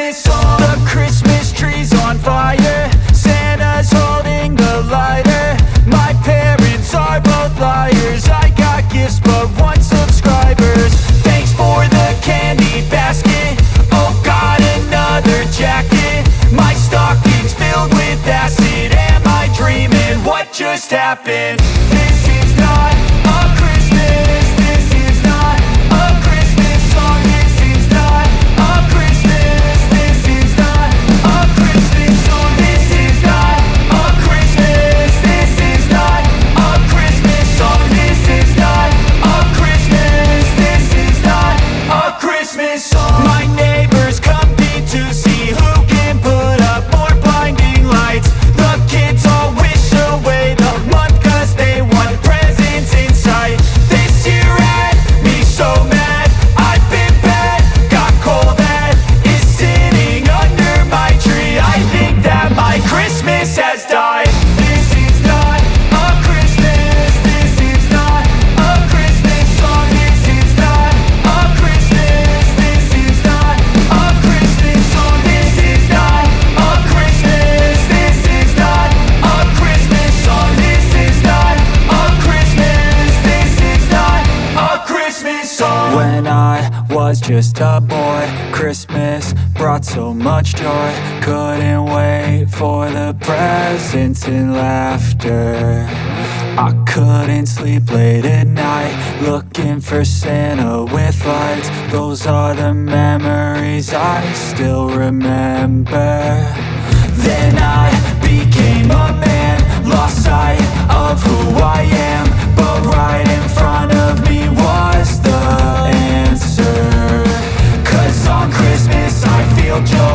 Christmas song. The Christmas tree's on fire, Santa's holding the lighter. My parents are both liars, I got gifts but 1 subscribers. Thanks for the candy basket, oh god, another jacket. My stocking's filled with acid, am I dreaming? What just happened? This is not a Christmas, this is not a Christmas song. This is not a Christmas, this is not a Christmas song. This is not a Christmas, this is not a Christmas song. This is not a Christmas, this is not a Christmas song. My neighbors compete to see who can put up more blinding lights. The kids all wish away the month cause they want presents in sight. This year had me so mad, I've been bad, got coal that is sitting under my tree. I think that my Christmas has died. This is not a Christmas, this is not a Christmas song. This is not a Christmas, this is not a Christmas song. This is not a Christmas, this is not a Christmas song. This is not a Christmas, this is not a Christmas song. When I was just a boy, Christmas brought so much joy. Couldn't wait for the presents and laughter. I couldn't sleep late at night, looking for Santa with lights. Those are the memories I still remember. Then I became a man, lost sight of who I am. But right in front of me was the answer. Cause on Christmas I feel joy,